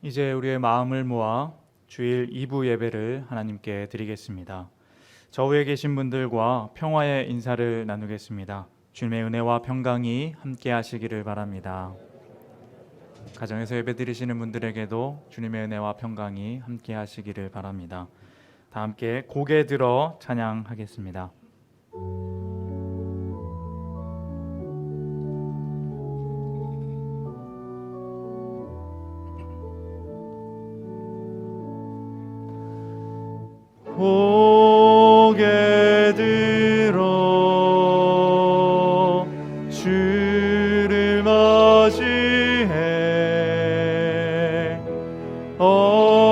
이제 우리의 마음을 모아 주일 2부 예배를 하나님께 드리겠습니다. 저 위에 계신 분들과 평화의 인사를 나누겠습니다. 주님의 은혜와 평강이 함께 하시기를 바랍니다. 가정에서 예배 드리시는 분들에게도 주님의 은혜와 평강이 함께 하시기를 바랍니다. 다 함께 고개 들어 찬양하겠습니다. 고개 들어 주를 맞이해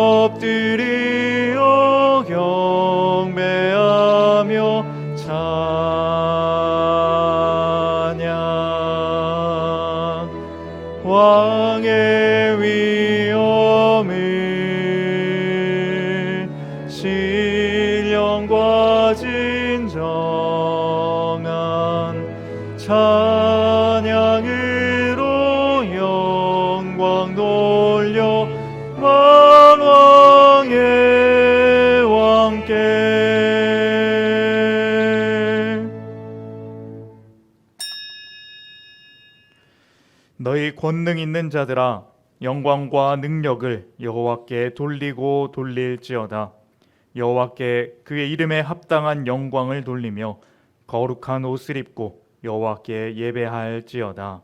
엎드리어 경배하며 찬양 왕의 위엄을 신령과 진정한 찬양으로 영광 돌려 만왕의 왕께 너희 권능 있는 자들아 영광과 능력을 여호와께 돌리고 돌릴지어다. 여호와께 그의 이름에 합당한 영광을 돌리며 거룩한 옷을 입고 여호와께 예배할지어다.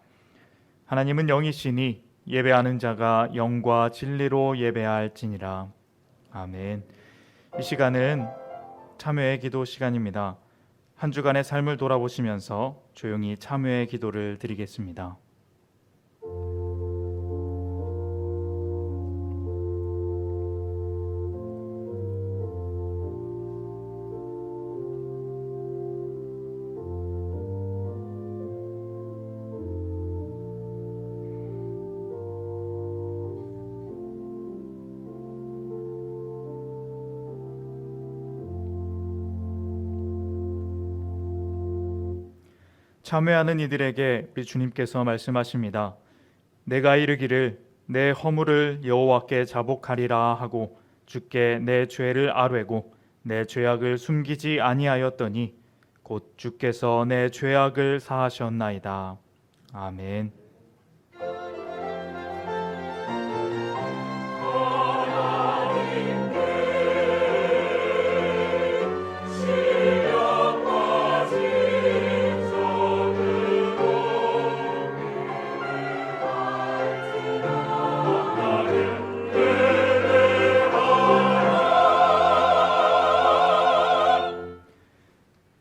하나님은 영이시니 예배하는 자가 영과 진리로 예배할지니라. 아멘. 이 시간은 참회의 기도 시간입니다. 한 주간의 삶을 돌아보시면서 조용히 참회의 기도를 드리겠습니다. 참회하는 이들에게 우리 주님께서 말씀하십니다. 내가 이르기를 내 허물을 여호와께 자복하리라 하고 주께 내 죄를 아뢰고 내 죄악을 숨기지 아니하였더니 곧 주께서 내 죄악을 사하셨나이다. 아멘.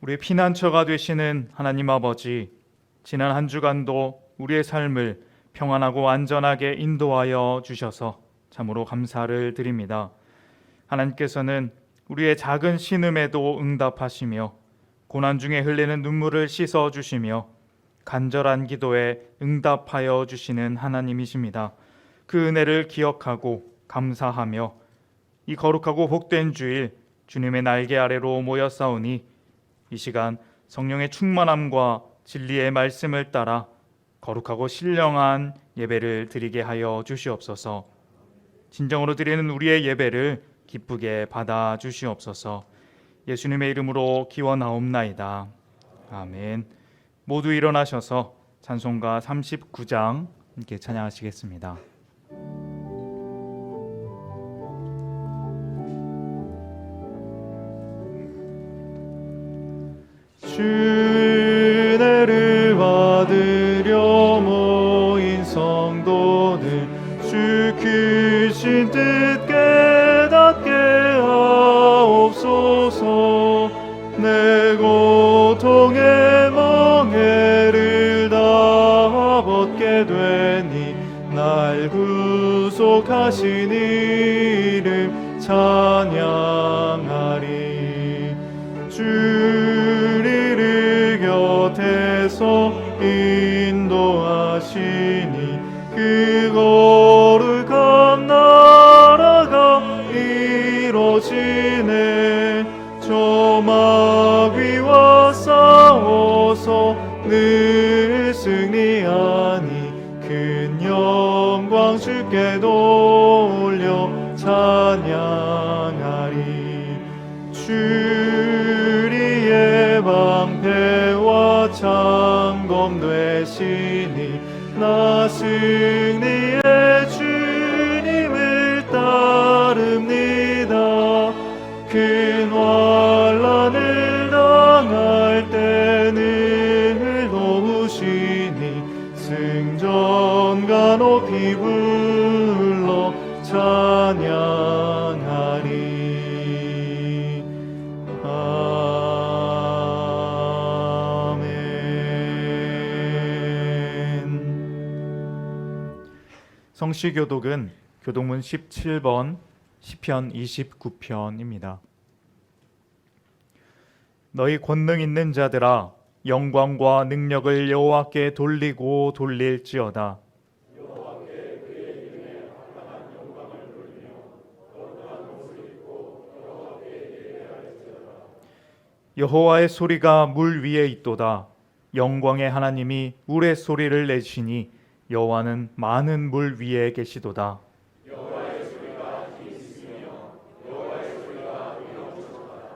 우리의 피난처가 되시는 하나님 아버지, 지난 한 주간도 우리의 삶을 평안하고 안전하게 인도하여 주셔서 참으로 감사를 드립니다. 하나님께서는 우리의 작은 신음에도 응답하시며 고난 중에 흘리는 눈물을 씻어주시며 간절한 기도에 응답하여 주시는 하나님이십니다. 그 은혜를 기억하고 감사하며 이 거룩하고 복된 주일 주님의 날개 아래로 모여 싸우니 이 시간 성령의 충만함과 진리의 말씀을 따라 거룩하고 신령한 예배를 드리게 하여 주시옵소서. 진정으로 드리는 우리의 예배를 기쁘게 받아 주시옵소서. 예수님의 이름으로 기원하옵나이다. 아멘. 모두 일어나셔서 찬송가 39장 함께 찬양하시겠습니다. 주 은혜를 받으려 모인 성도들 주 크신 뜻 깨닫게 하옵소서. 내 고통의 멍에를 다 벗게 되니 날 구속하신 이름 찬양하리. 주를 곁에서 인도하시니 그 거룩한 나라가 이루어지네. 저 마귀와 싸워서 늘 승리하니 큰 영광 주께 돌리리. 올려 찬양하리. 주리의 방패와 창검 되시니 나 승리의 주님을 따릅니다. 큰 환난을 당할 때는 도우시니 승전가 높이 불러 찬양하리. 성시교독은 교독문 17번 시편 29편입니다. 너희 권능 있는 자들아 영광과 능력을 여호와께 돌리고 돌릴지어다. 여호와의 소리가 물 위에 있도다. 영광의 하나님이 물의 소리를 내시니 여호와는 많은 물 위에 계시도다. 여호와의 소리가 있으며 여호와의 소리가 이어지도다.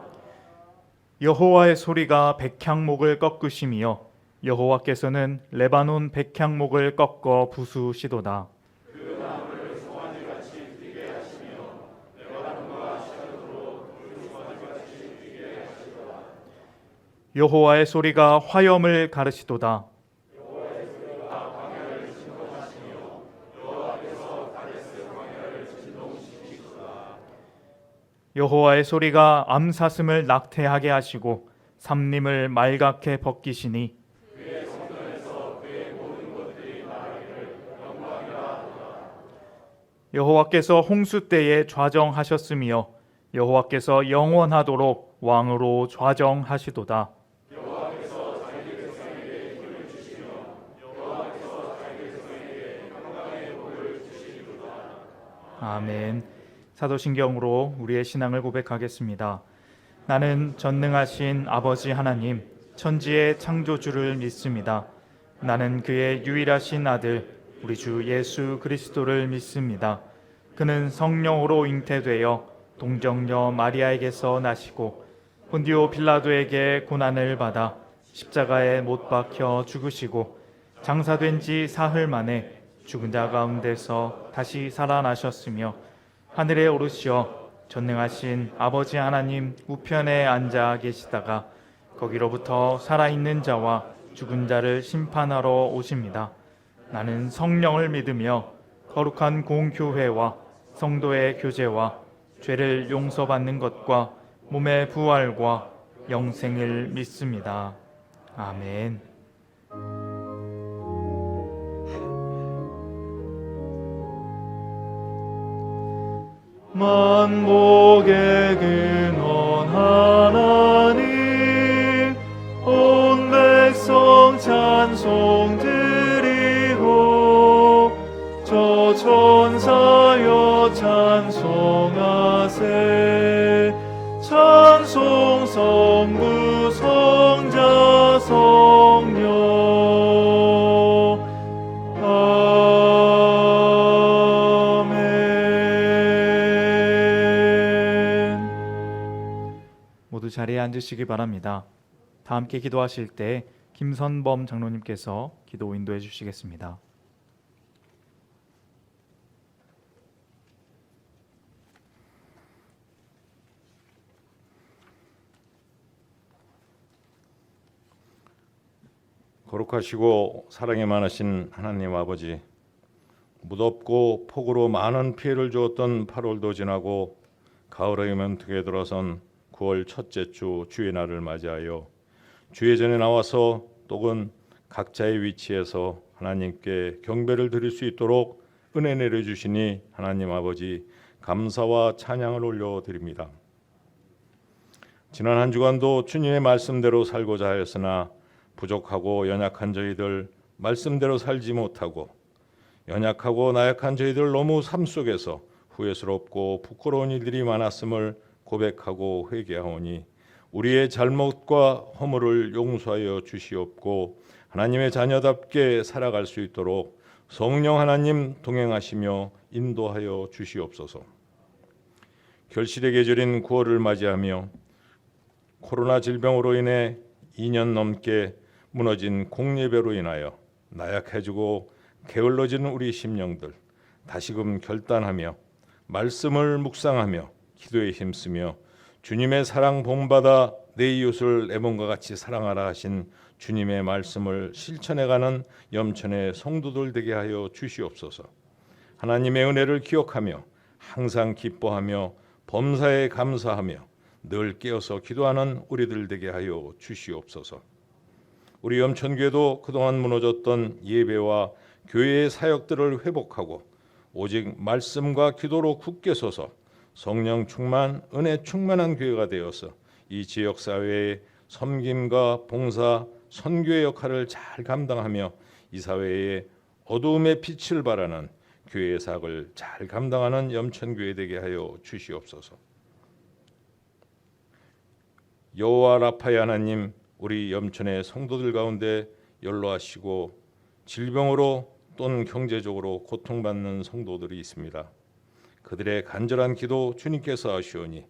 여호와의 소리가 백향목을 꺾으시며 여호와께서는 레바논 백향목을 꺾어 부수시도다. 그 나무를 송아지같이 뛰게 하시며 레바논과 시아도로 돌송아지같이 뛰게 하시도다. 여호와의 소리가 화염을 가르시도다. 여호와의 소리가 암사슴을 낙태하게 하시고 삼림을 말갛게 벗기시니 그의 성전에서 그의 모든 것들이 말하기를 영광이라 하도다. 여호와께서 홍수 때에 좌정하셨으며 여호와께서 영원하도록 왕으로 좌정하시도다. 여호와께서 자기 백성에게 힘을 주시며 여호와께서 자기 백성에게 평강의 복을 주시리로다. 아멘. 사도신경으로 우리의 신앙을 고백하겠습니다. 나는 전능하신 아버지 하나님, 천지의 창조주를 믿습니다. 나는 그의 유일하신 아들, 우리 주 예수 그리스도를 믿습니다. 그는 성령으로 잉태되어 동정녀 마리아에게서 나시고 본디오 빌라도에게 고난을 받아 십자가에 못 박혀 죽으시고 장사된 지 사흘 만에 죽은 자 가운데서 다시 살아나셨으며 하늘에 오르시어 전능하신 아버지 하나님 우편에 앉아 계시다가 거기로부터 살아있는 자와 죽은 자를 심판하러 오십니다. 나는 성령을 믿으며 거룩한 공교회와 성도의 교제와 죄를 용서받는 것과 몸의 부활과 영생을 믿습니다. 아멘. 만복의 근원 하나님 온 백성 찬송 드리고 저 천사여 찬송하세 찬송 성부 성자 성령 모두 자리에 앉으시기 바랍니다. 다 함께 기도하실 때 김선범 장로님께서 기도 인도해 주시겠습니다. 거룩하시고 사랑이 많으신 하나님 아버지, 무덥고 폭우로 많은 피해를 주었던 8월도 지나고 가을의 문턱에 들어선 9월 첫째 주 주의 날을 맞이하여 주의 전에 나와서 또는 각자의 위치에서 하나님께 경배를 드릴 수 있도록 은혜 내려주시니 하나님 아버지 감사와 찬양을 올려드립니다. 지난 한 주간도 주님의 말씀대로 살고자 하였으나 부족하고 연약한 저희들 말씀대로 살지 못하고 연약하고 나약한 저희들 너무 삶 속에서 후회스럽고 부끄러운 일들이 많았음을 고백하고 회개하오니 우리의 잘못과 허물을 용서하여 주시옵고 하나님의 자녀답게 살아갈 수 있도록 성령 하나님 동행하시며 인도하여 주시옵소서. 결실의 계절인 9월을 맞이하며 코로나 질병으로 인해 2년 넘게 무너진 공예배로 인하여 나약해지고 게을러지는 우리 심령들 다시금 결단하며 말씀을 묵상하며 기도에 힘쓰며 주님의 사랑 본받아 내 이웃을 내 몸과 같이 사랑하라 하신 주님의 말씀을 실천해가는 염천의 성도들 되게 하여 주시옵소서. 하나님의 은혜를 기억하며 항상 기뻐하며 범사에 감사하며 늘 깨어서 기도하는 우리들 되게 하여 주시옵소서. 우리 염천교회도 그동안 무너졌던 예배와 교회의 사역들을 회복하고 오직 말씀과 기도로 굳게 서서 성령 충만, 은혜 충만한 교회가 되어서 이 지역 사회의 섬김과 봉사, 선교의 역할을 잘 감당하며 이 사회에 어두움의 빛을 발하는 교회의 사역을 잘 감당하는 염천교회 되게 하여 주시옵소서. 여호와 라파의 하나님, 우리 염천의 성도들 가운데 연로하시고 질병으로 또는 경제적으로 고통받는 성도들이 있습니다. 그들의 간절한 기도 주님께서 하시오니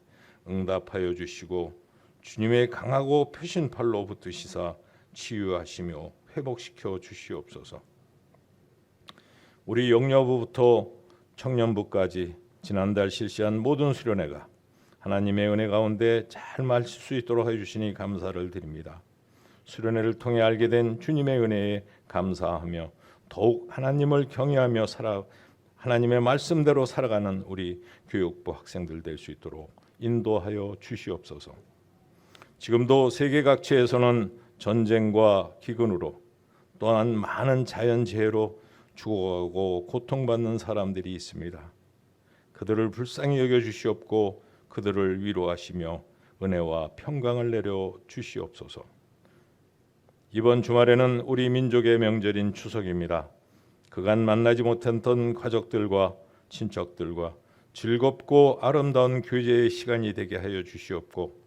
응답하여 주시고 주님의 강하고 표신 팔로 붙드시사 치유하시며 회복시켜 주시옵소서. 우리 영여부부터 청년부까지 지난달 실시한 모든 수련회가 하나님의 은혜 가운데 잘 마칠 수 있도록 해주시니 감사를 드립니다. 수련회를 통해 알게 된 주님의 은혜에 감사하며 더욱 하나님을 경외하며 하나님의 말씀대로 살아가는 우리 교육부 학생들 될 수 있도록 인도하여 주시옵소서. 지금도 세계 각지에서는 전쟁과 기근으로 또한 많은 자연재해로 죽어가고 고통받는 사람들이 있습니다. 그들을 불쌍히 여겨 주시옵고 그들을 위로하시며 은혜와 평강을 내려 주시옵소서. 이번 주말에는 우리 민족의 명절인 추석입니다. 그간 만나지 못했던 가족들과 친척들과 즐겁고 아름다운 교제의 시간이 되게 하여 주시옵고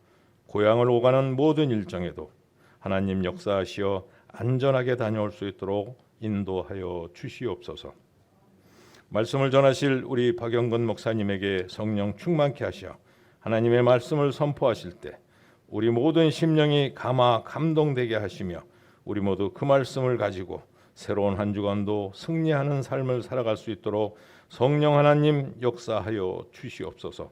고향을 오가는 모든 일정에도 하나님 역사하시어 안전하게 다녀올 수 있도록 인도하여 주시옵소서. 말씀을 전하실 우리 박영근 목사님에게 성령 충만케 하시어 하나님의 말씀을 선포하실 때 우리 모든 심령이 감동되게 하시며 우리 모두 그 말씀을 가지고 새로운 한 주간도 승리하는 삶을 살아갈 수 있도록 성령 하나님 역사하여 주시옵소서.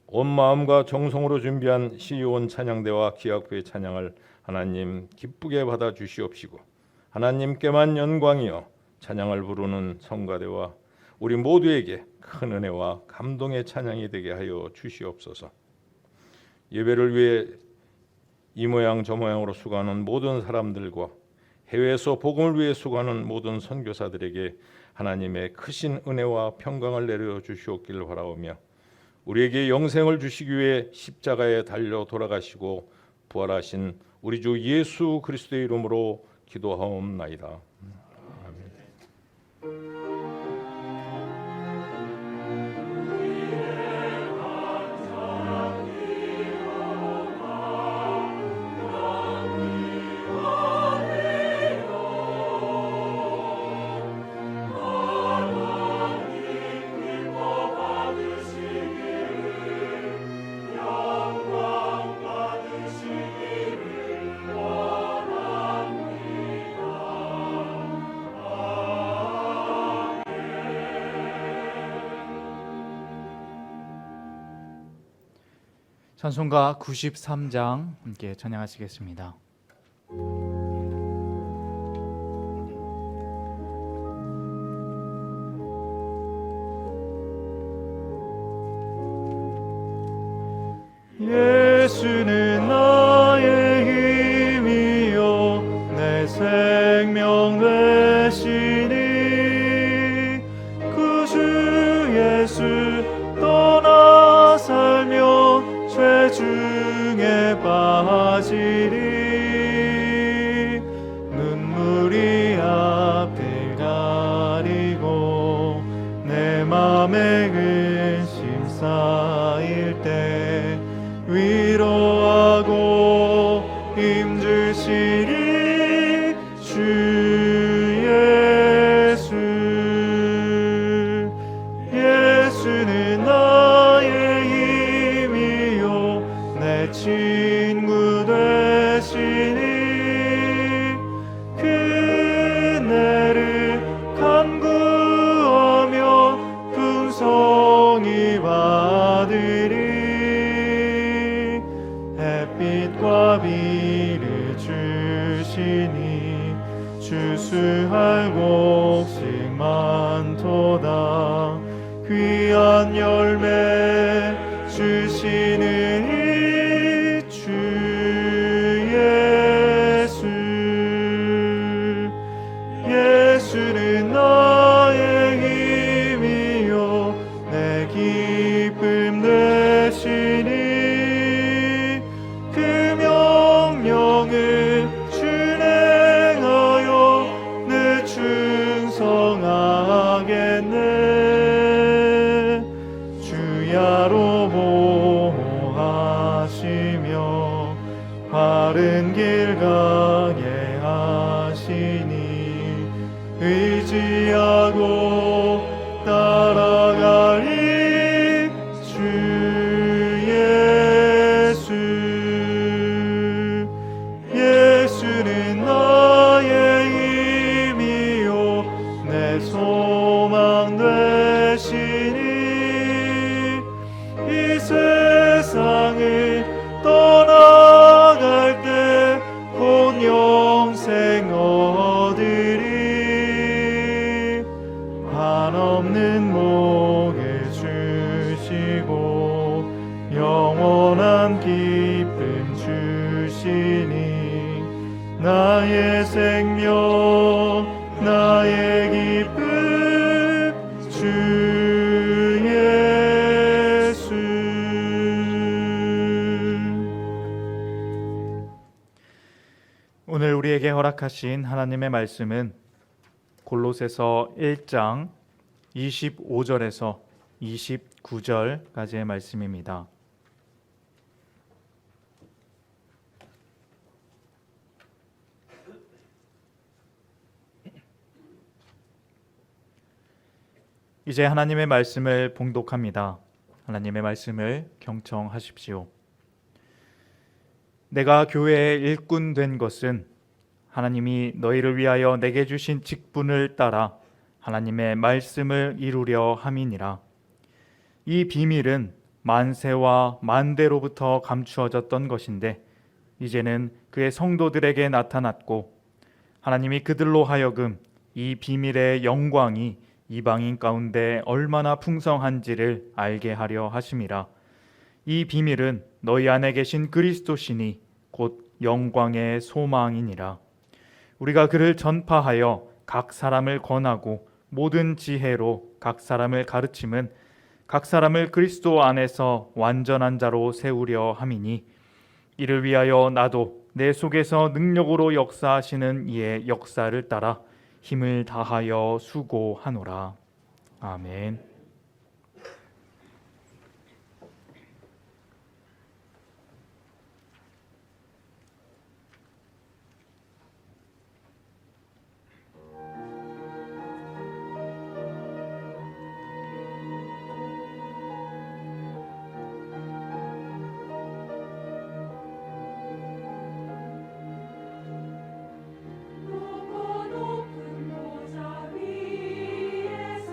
온 마음과 정성으로 준비한 시온 찬양대와 기악부의 찬양을 하나님 기쁘게 받아 주시옵시고 하나님께만 영광이여 찬양을 부르는 성가대와 우리 모두에게 큰 은혜와 감동의 찬양이 되게 하여 주시옵소서. 예배를 위해 이 모양 저 모양으로 수고하는 모든 사람들과 해외에서 복음을 위해 수고하는 모든 선교사들에게 하나님의 크신 은혜와 평강을 내려 주시옵기를 바라오며 우리에게 영생을 주시기 위해 십자가에 달려 돌아가시고 부활하신 우리 주 예수 그리스도의 이름으로 기도하옵나이다. 찬송가 93장 함께 찬양하시겠습니다. 예수는 나의 힘이요 내 생명 되시니 그 주 예수 떠나 살며 죄 중에 빠지리 눈물이 앞을 가리고 내 맘에 근심 쌓일 때 위로하고 힘주시리 주 예수 예수는 나의 힘이요 내 친구 되시니 그네를 간구하며 풍성히 받으리 햇빛과 비를 주시니 주수할 곡식 많도다 귀한 열매 주시는 이 주 예수 예수는 나의 힘이요 내 기쁨 되시니 그 명령을 준행하여 늘 충성하겠네 주야로 보호하시며 바른 길 가게 하시니 의지하고 따라가리 주 예수 예수는 나의 힘이요 내 소망 되시니 이 세상을 떠나갈 때 곧 영생 얻으리 한없는 복을 주시고 영원한 기쁨 주시니 나의 생명 나의 기쁨 주 예수 오늘 우리에게 허락하신 하나님의 말씀은 골로새서 1장 25절에서 29절까지의 말씀입니다. 이제 하나님의 말씀을 봉독합니다. 하나님의 말씀을 경청하십시오. 내가 교회의 일꾼 된 것은 하나님이 너희를 위하여 내게 주신 직분을 따라 하나님의 말씀을 이루려 함이니라. 이 비밀은 만세와 만대로부터 감추어졌던 것인데 이제는 그의 성도들에게 나타났고 하나님이 그들로 하여금 이 비밀의 영광이 이방인 가운데 얼마나 풍성한지를 알게 하려 하심이라. 이 비밀은 너희 안에 계신 그리스도시니 곧 영광의 소망이니라. 우리가 그를 전파하여 각 사람을 권하고 모든 지혜로 각 사람을 가르침은 각 사람을 그리스도 안에서 완전한 자로 세우려 함이니 이를 위하여 나도 내 속에서 능력으로 역사하시는 이의 역사를 따라 힘을 다하여 수고하노라. 아멘. 높은 보좌 위에서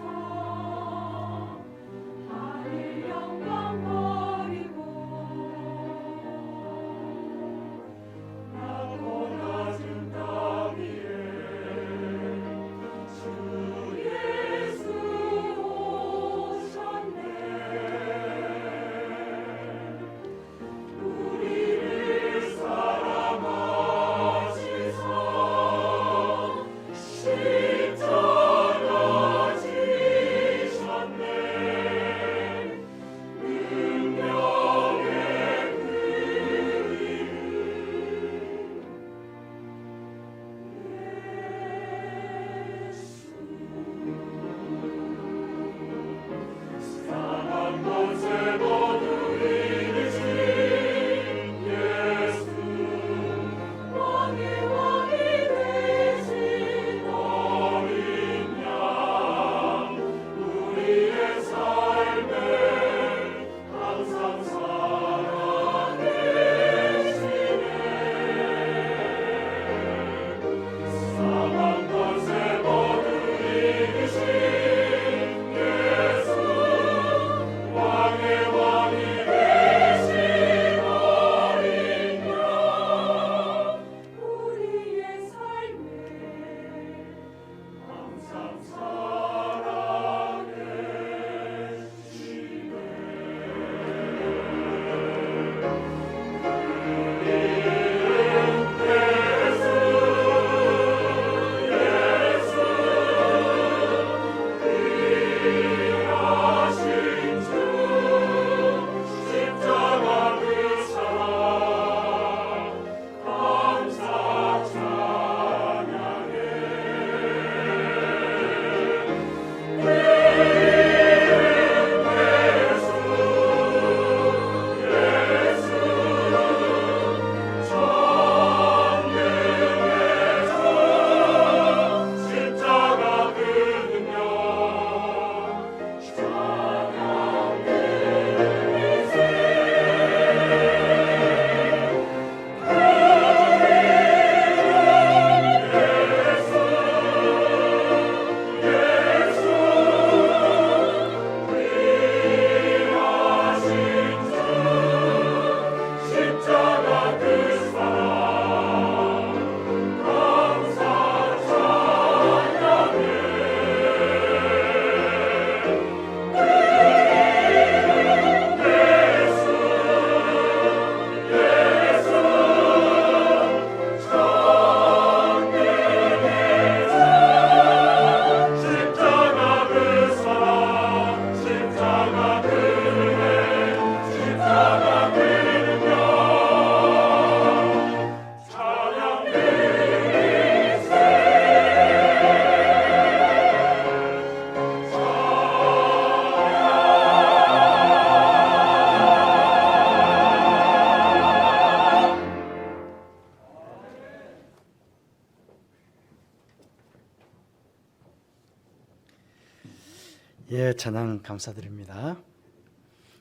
찬양 감사드립니다.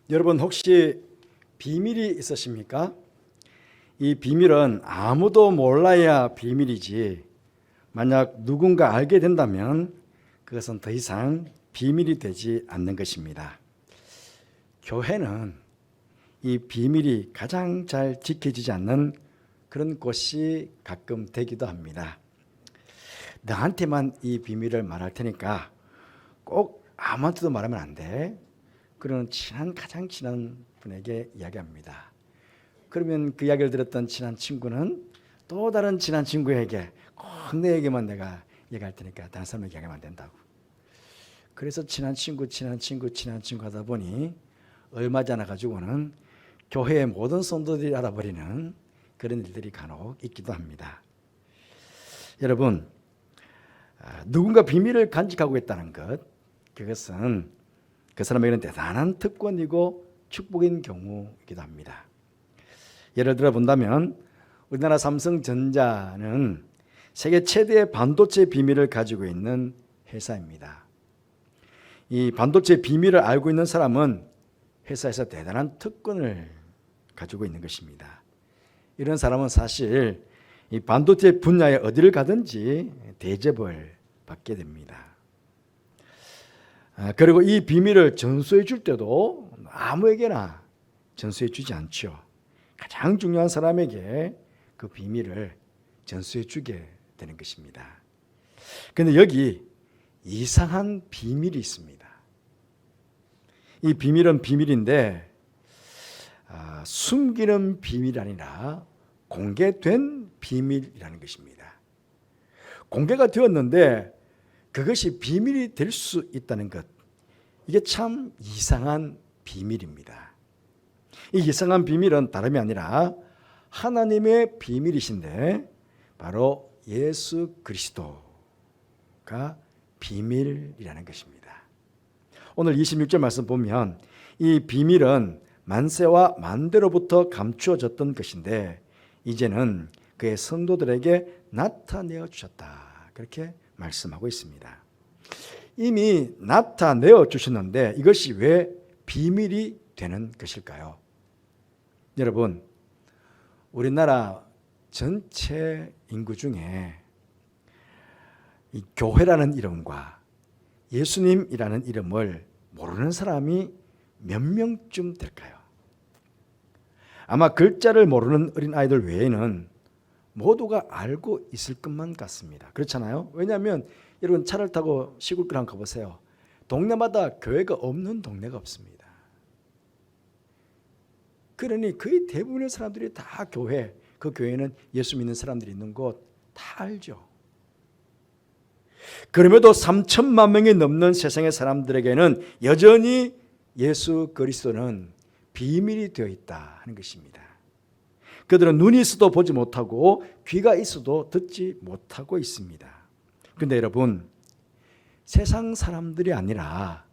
여러분 혹시 비밀이 있으십니까? 이 비밀은 아무도 몰라야 비밀이지 만약 누군가 알게 된다면 그것은 더 이상 비밀이 되지 않는 것입니다. 교회는 이 비밀이 가장 잘 지켜지지 않는 그런 곳이 가끔 되기도 합니다. 너한테만 이 비밀을 말할 테니까 꼭 아무한테도 말하면 안 돼. 그러는 가장 친한 분에게 이야기합니다. 그러면 그 이야기를 들었던 친한 친구는 또 다른 친한 친구에게 꼭 내 얘기만 내가 얘기할 테니까 다른 사람에게 얘기하면 안 된다고. 그래서 친한 친구 하다 보니 얼마 지나 가지고는 교회의 모든 성도들이 알아버리는 그런 일들이 간혹 있기도 합니다. 여러분, 누군가 비밀을 간직하고 있다는 것, 그것은 그 사람에게는 대단한 특권이고 축복인 경우이기도 합니다. 예를 들어 본다면 우리나라 삼성전자는 세계 최대의 반도체 비밀을 가지고 있는 회사입니다. 이 반도체 비밀을 알고 있는 사람은 회사에서 대단한 특권을 가지고 있는 것입니다. 이런 사람은 사실 이 반도체 분야에 어디를 가든지 대접을 받게 됩니다. 그리고 이 비밀을 전수해 줄 때도 아무에게나 전수해 주지 않죠. 가장 중요한 사람에게 그 비밀을 전수해 주게 되는 것입니다. 그런데 여기 이상한 비밀이 있습니다. 이 비밀은 비밀인데 숨기는 비밀이 아니라 공개된 비밀이라는 것입니다. 공개가 되었는데 그것이 비밀이 될 수 있다는 것, 이게 참 이상한 비밀입니다. 이 이상한 비밀은 다름이 아니라 하나님의 비밀이신데 바로 예수 그리스도가 비밀이라는 것입니다. 오늘 26절 말씀 보면 이 비밀은 만세와 만대로부터 감추어졌던 것인데 이제는 그의 성도들에게 나타내어 주셨다. 그렇게 말씀하고 있습니다. 이미 나타내어 주셨는데 이것이 왜 비밀이 되는 것일까요? 여러분, 우리나라 전체 인구 중에 이 교회라는 이름과 예수님이라는 이름을 모르는 사람이 몇 명쯤 될까요? 아마 글자를 모르는 어린아이들 외에는 모두가 알고 있을 것만 같습니다. 그렇잖아요? 왜냐하면 여러분 차를 타고 시골길 한번 가보세요. 동네마다 교회가 없는 동네가 없습니다. 그러니 거의 대부분의 사람들이 다 교회, 그 교회는 예수 믿는 사람들이 있는 곳 다 알죠. 그럼에도 3천만 명이 넘는 세상의 사람들에게는 여전히 예수 그리스도는 비밀이 되어 있다 하는 것입니다. 그들은 눈이 있어도 보지 못하고 귀가 있어도 듣지 못하고 있습니다. 그런데 여러분, 세상 사람들이 아니라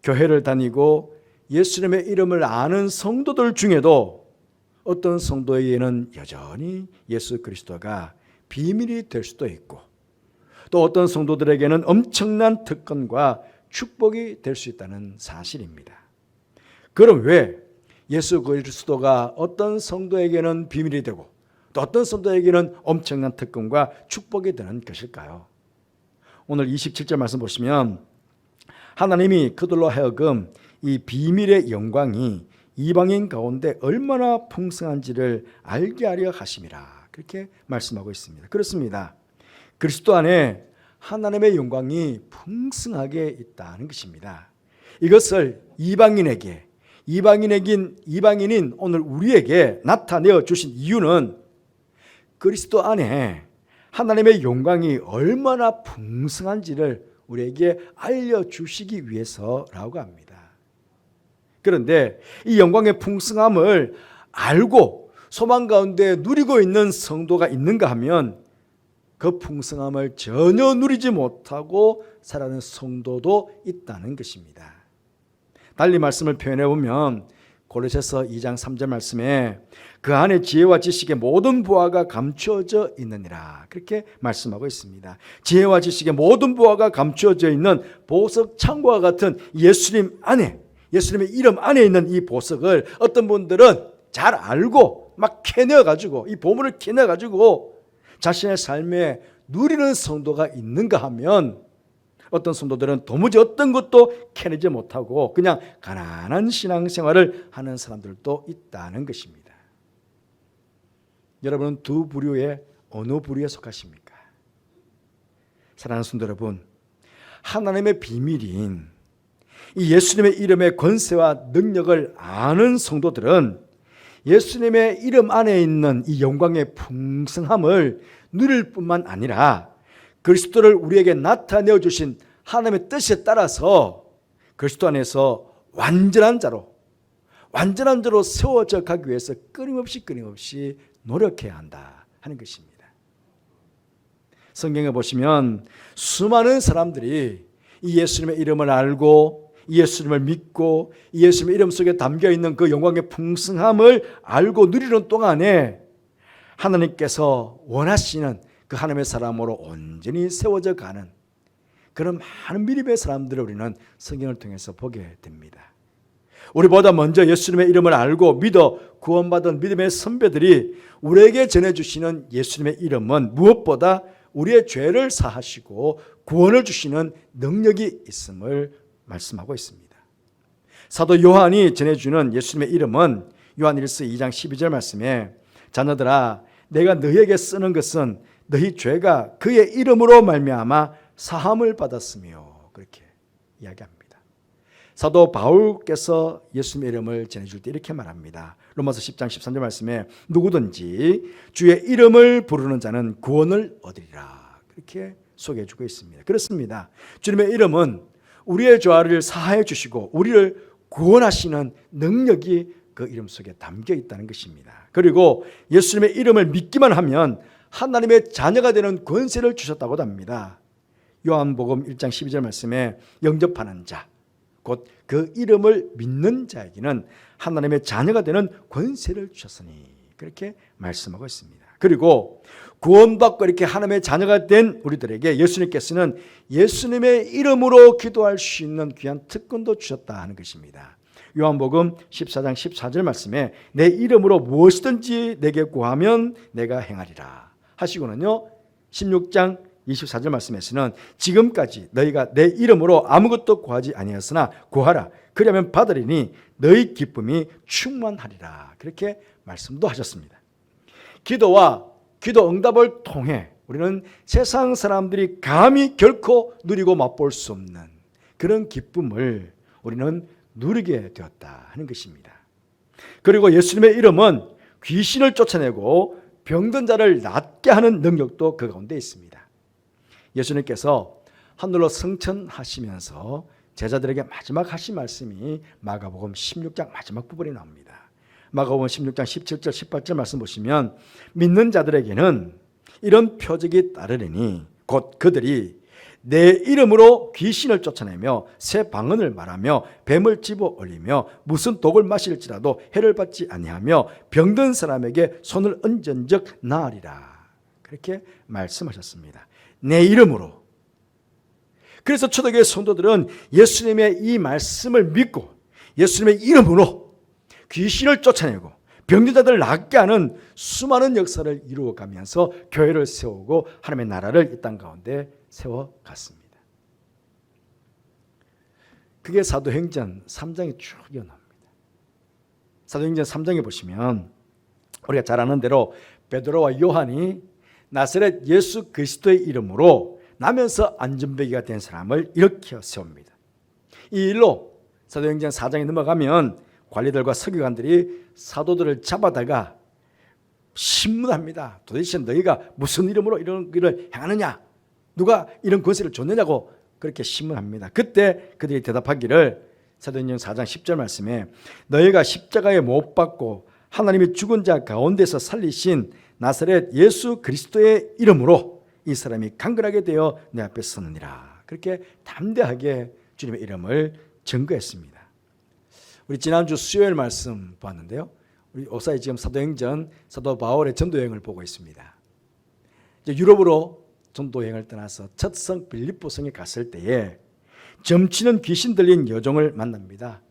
교회를 다니고 예수님의 이름을 아는 성도들 중에도 어떤 성도에게는 여전히 예수 그리스도가 비밀이 될 수도 있고 또 어떤 성도들에게는 엄청난 특권과 축복이 될 수 있다는 사실입니다. 그럼 왜 예수 그리스도가 어떤 성도에게는 비밀이 되고 또 어떤 성도에게는 엄청난 특권과 축복이 되는 것일까요? 오늘 27절 말씀 보시면 하나님이 그들로 하여금 이 비밀의 영광이 이방인 가운데 얼마나 풍성한지를 알게 하려 하심이라. 그렇게 말씀하고 있습니다. 그렇습니다. 그리스도 안에 하나님의 영광이 풍성하게 있다는 것입니다. 이것을 이방인인 오늘 우리에게 나타내어 주신 이유는 그리스도 안에 하나님의 영광이 얼마나 풍성한지를 우리에게 알려주시기 위해서라고 합니다. 그런데 이 영광의 풍성함을 알고 소망 가운데 누리고 있는 성도가 있는가 하면 그 풍성함을 전혀 누리지 못하고 살아가는 성도도 있다는 것입니다. 달리 말씀을 표현해 보면 골로새서 2장 3절 말씀에 그 안에 지혜와 지식의 모든 부하가 감추어져 있느니라 그렇게 말씀하고 있습니다. 지혜와 지식의 모든 부하가 감추어져 있는 보석 창고와 같은 예수님 안에, 예수님의 이름 안에 있는 이 보석을 어떤 분들은 잘 알고 막 캐내어가지고 이 보물을 캐내어가지고 자신의 삶에 누리는 성도가 있는가 하면 어떤 성도들은 도무지 어떤 것도 캐내지 못하고 그냥 가난한 신앙생활을 하는 사람들도 있다는 것입니다. 여러분은 두 부류의 어느 부류에 속하십니까? 사랑하는 성도 여러분, 하나님의 비밀인 이 예수님의 이름의 권세와 능력을 아는 성도들은 예수님의 이름 안에 있는 이 영광의 풍성함을 누릴 뿐만 아니라 그리스도를 우리에게 나타내어 주신 하나님의 뜻에 따라서 그리스도 안에서 완전한 자로 세워져 가기 위해서 끊임없이 노력해야 한다 하는 것입니다. 성경에 보시면 수많은 사람들이 이 예수님의 이름을 알고 이 예수님을 믿고 이 예수님의 이름 속에 담겨있는 그 영광의 풍성함을 알고 누리는 동안에 하나님께서 원하시는 그 하나님의 사람으로 온전히 세워져 가는 그런 많은 믿음의 사람들을 우리는 성경을 통해서 보게 됩니다. 우리보다 먼저 예수님의 이름을 알고 믿어 구원받은 믿음의 선배들이 우리에게 전해주시는 예수님의 이름은 무엇보다 우리의 죄를 사하시고 구원을 주시는 능력이 있음을 말씀하고 있습니다. 사도 요한이 전해주는 예수님의 이름은 요한일서 2장 12절 말씀에 자녀들아 내가 너희에게 쓰는 것은 너희 죄가 그의 이름으로 말미암아 사함을 받았으며 그렇게 이야기합니다. 사도 바울께서 예수님의 이름을 전해줄 때 이렇게 말합니다. 로마서 10장 13절 말씀에 누구든지 주의 이름을 부르는 자는 구원을 얻으리라 그렇게 소개해 주고 있습니다. 그렇습니다. 주님의 이름은 우리의 죄를 사하여 주시고 우리를 구원하시는 능력이 그 이름 속에 담겨 있다는 것입니다. 그리고 예수님의 이름을 믿기만 하면 하나님의 자녀가 되는 권세를 주셨다고 합니다. 요한복음 1장 12절 말씀에 영접하는 자, 곧 그 이름을 믿는 자에게는 하나님의 자녀가 되는 권세를 주셨으니 그렇게 말씀하고 있습니다. 그리고 구원받고 이렇게 하나님의 자녀가 된 우리들에게 예수님께서는 예수님의 이름으로 기도할 수 있는 귀한 특권도 주셨다 하는 것입니다. 요한복음 14장 14절 말씀에 내 이름으로 무엇이든지 내게 구하면 내가 행하리라 하시고는요 16장 24절 말씀에서는 지금까지 너희가 내 이름으로 아무것도 구하지 아니하였으나 구하라 그러면 받으리니 너희 기쁨이 충만하리라 그렇게 말씀도 하셨습니다. 기도와 기도 응답을 통해 우리는 세상 사람들이 감히 결코 누리고 맛볼 수 없는 그런 기쁨을 우리는 누리게 되었다 하는 것입니다. 그리고 예수님의 이름은 귀신을 쫓아내고 병든 자를 낫게 하는 능력도 그 가운데 있습니다. 예수님께서 하늘로 승천하시면서 제자들에게 마지막 하신 말씀이 마가복음 16장 마지막 부분에 나옵니다. 마가복음 16장 17절 18절 말씀 보시면 믿는 자들에게는 이런 표적이 따르리니 곧 그들이 내 이름으로 귀신을 쫓아내며 새 방언을 말하며 뱀을 집어 올리며 무슨 독을 마실지라도 해를 받지 아니하며 병든 사람에게 손을 얹은즉 나으리라 그렇게 말씀하셨습니다. 내 이름으로. 그래서 초대교회 성도들은 예수님의 이 말씀을 믿고 예수님의 이름으로 귀신을 쫓아내고 병든 자들을 낫게 하는 수많은 역사를 이루어가면서 교회를 세우고 하나님의 나라를 이 땅 가운데 세워갔습니다. 그게 사도행전 3장에 쭉 이어납니다. 사도행전 3장에 보시면 우리가 잘 아는 대로 베드로와 요한이 나사렛 예수 그리스도의 이름으로 나면서 안전뱅이가 된 사람을 일으켜 세웁니다. 이 일로 사도행전 4장에 넘어가면 관리들과 서기관들이 사도들을 잡아다가 신문합니다. 도대체 너희가 무슨 이름으로 이런 일을 행하느냐? 누가 이런 권세를 줬느냐고 그렇게 신문합니다. 그때 그들이 대답하기를 사도행전 4장 10절 말씀에 너희가 십자가에 못 박고 하나님이 죽은 자 가운데서 살리신 나사렛 예수 그리스도의 이름으로 이 사람이 강건하게 되어 내 앞에 서느니라. 그렇게 담대하게 주님의 이름을 증거했습니다. 우리 지난주 수요일 말씀 보았는데요. 우리 오사이 지금 사도행전 사도 바울의 전도 여행을 보고 있습니다. 이제 유럽으로 전도 여행을 떠나서 첫 성 빌립보 성에 갔을 때에 점치는 귀신 들린 여종을 만납니다.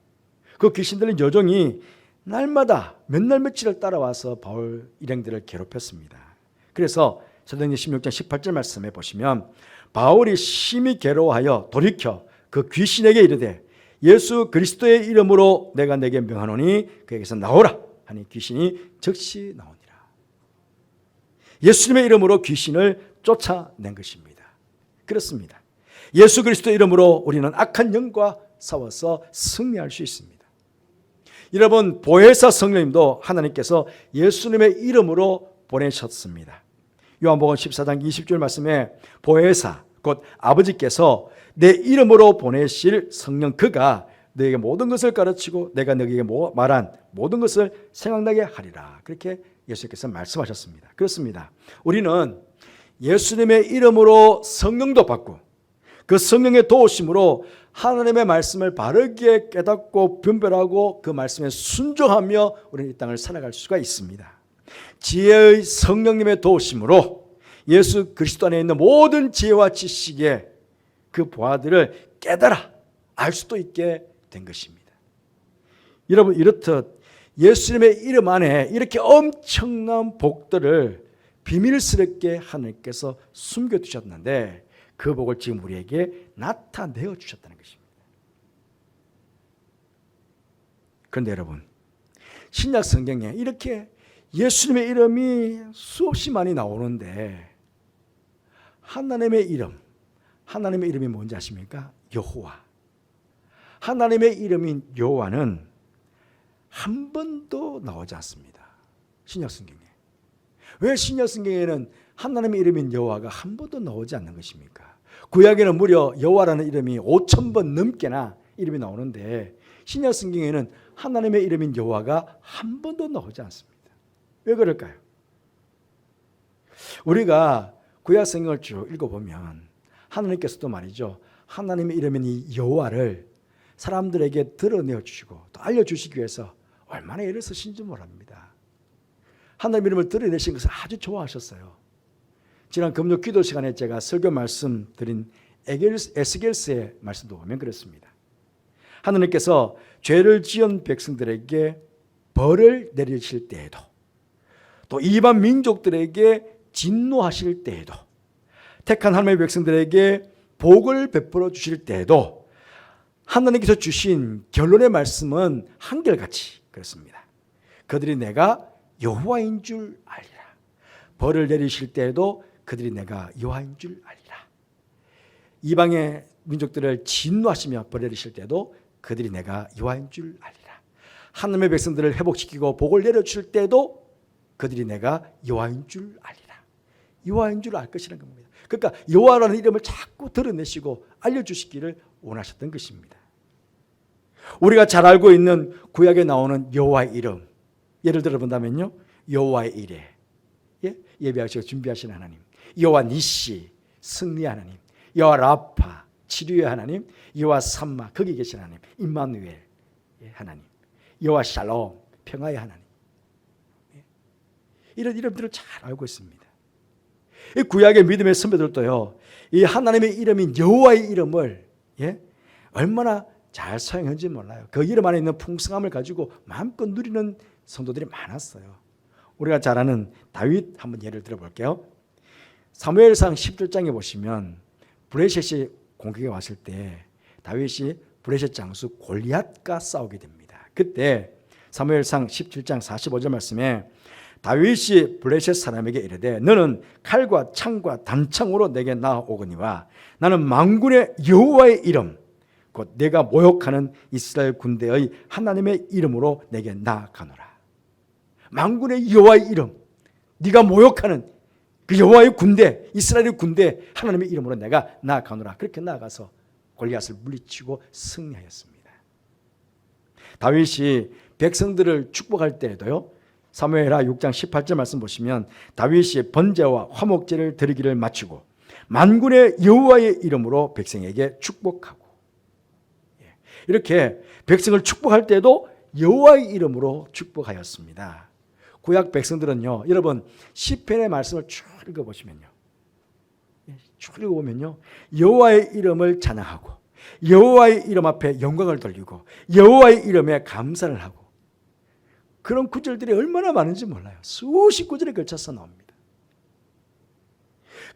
그 귀신 들린 여종이 날마다 몇 날 며칠을 따라와서 바울 일행들을 괴롭혔습니다. 그래서 사도행전 16장 18절 말씀에 보시면 바울이 심히 괴로워하여 돌이켜 그 귀신에게 이르되 예수 그리스도의 이름으로 내가 내게 명하노니 그에게서 나오라 하니 귀신이 즉시 나오니라. 예수님의 이름으로 귀신을 쫓아낸 것입니다. 그렇습니다. 예수 그리스도의 이름으로 우리는 악한 영과 싸워서 승리할 수 있습니다. 여러분, 보혜사 성령님도 하나님께서 예수님의 이름으로 보내셨습니다. 요한복음 14장 20절 말씀에 보혜사 곧 아버지께서 내 이름으로 보내실 성령 그가 너에게 모든 것을 가르치고 내가 너에게 말한 모든 것을 생각나게 하리라. 그렇게 예수님께서 말씀하셨습니다. 그렇습니다. 우리는 예수님의 이름으로 성령도 받고 그 성령의 도우심으로 하나님의 말씀을 바르게 깨닫고 분별하고 그 말씀에 순종하며 우리는 이 땅을 살아갈 수가 있습니다. 지혜의 성령님의 도우심으로 예수 그리스도 안에 있는 모든 지혜와 지식의 그 보아들을 깨달아 알 수도 있게 된 것입니다. 여러분, 이렇듯 예수님의 이름 안에 이렇게 엄청난 복들을 비밀스럽게 하나님께서 숨겨두셨는데 그 복을 지금 우리에게 나타내어 주셨다는 것입니다. 그런데 여러분, 신약 성경에 이렇게 예수님의 이름이 수없이 많이 나오는데 하나님의 이름이 뭔지 아십니까? 여호와. 하나님의 이름인 여호와는 한 번도 나오지 않습니다. 신약 성경에. 왜 신약 성경에는 하나님의 이름인 여호와가 한 번도 나오지 않는 것입니까? 구약에는 무려 여호와라는 이름이 5,000번 넘게나 이름이 나오는데 신약 성경에는 하나님의 이름인 여호와가 한 번도 나오지 않습니다. 왜 그럴까요? 우리가 구약 성경을 쭉 읽어보면 하나님께서도 말이죠, 하나님의 이름인 이 여호와를 사람들에게 드러내어 주시고 또 알려주시기 위해서 얼마나 애를 쓰신지 모릅니다. 하나님의 이름을 드러내신 것을 아주 좋아하셨어요. 지난 금요 기도 시간에 제가 설교 말씀 드린 에스겔서의 말씀도 보면 그렇습니다. 하나님께서 죄를 지은 백성들에게 벌을 내리실 때에도 또 이방 민족들에게 진노하실 때에도 택한 하나님의 백성들에게 복을 베풀어 주실 때에도 하나님께서 주신 결론의 말씀은 한결같이 그렇습니다. 그들이 내가 여호와인 줄 알리라. 벌을 내리실 때에도 그들이 내가 여호와인 줄 알리라. 이방의 민족들을 진노하시며 벌 내리실 때도 그들이 내가 여호와인 줄 알리라. 하나님의 백성들을 회복시키고 복을 내려주실 때도 그들이 내가 여호와인 줄 알리라. 여호와인 줄 알 것이라는 겁니다. 그러니까 여호와라는 이름을 자꾸 드러내시고 알려주시기를 원하셨던 것입니다. 우리가 잘 알고 있는 구약에 나오는 여호와의 이름, 예를 들어 본다면요, 여호와의 이레, 예배하시고 준비하신 하나님, 여호와 니시, 승리의 하나님, 여호와 라파, 치료의 하나님, 여호와 삼마, 거기 계신 하나님, 임마누엘 하나님, 여호와 샬롬, 평화의 하나님, 이런 이름들을 잘 알고 있습니다. 이 구약의 믿음의 선배들도요, 이 하나님의 이름인 여호와의 이름을 얼마나 잘 사용했는지 몰라요. 그 이름 안에 있는 풍성함을 가지고 마음껏 누리는 성도들이 많았어요. 우리가 잘 아는 다윗 한번 예를 들어볼게요. 사무엘상 17장에 보시면 브레셋이 공격에 왔을 때 다윗이 브레셋 장수 골리앗과 싸우게 됩니다. 그때 사무엘상 17장 45절 말씀에 다윗이 블레셋 사람에게 이르되 너는 칼과 창과 단창으로 내게 나아오거니와 나는 만군의 여호와의 이름 곧 내가 모욕하는 이스라엘 군대의 하나님의 이름으로 내게 나아가노라. 만군의 여호와의 이름, 네가 모욕하는 그 여호와의 군대, 이스라엘의 군대 하나님의 이름으로 내가 나아가노라. 그렇게 나아가서 골리앗을 물리치고 승리하였습니다. 다윗이 백성들을 축복할 때에도요, 사무엘하 6장 18절 말씀 보시면 다윗이 번제와 화목제를 드리기를 마치고 만군의 여호와의 이름으로 백성에게 축복하고, 이렇게 백성을 축복할 때도 여호와의 이름으로 축복하였습니다. 구약 백성들은요, 여러분 시편의 말씀을 쭉 읽어보시면요, 쭉 읽어보면요, 여호와의 이름을 찬양하고 여호와의 이름 앞에 영광을 돌리고 여호와의 이름에 감사를 하고, 그런 구절들이 얼마나 많은지 몰라요. 수십 구절에 걸쳐서 나옵니다.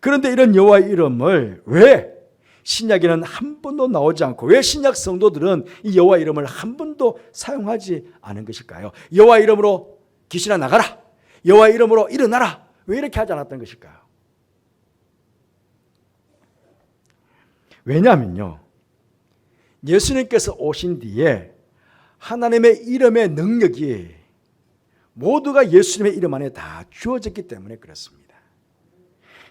그런데 이런 여호와의 이름을 왜 신약에는 한 번도 나오지 않고, 왜 신약 성도들은 이 여호와 이름을 한 번도 사용하지 않은 것일까요? 여호와 이름으로 귀신아 나가라, 여호와 이름으로 일어나라, 왜 이렇게 하지 않았던 것일까요? 왜냐하면요, 예수님께서 오신 뒤에 하나님의 이름의 능력이 모두가 예수님의 이름 안에 다 주어졌기 때문에 그렇습니다.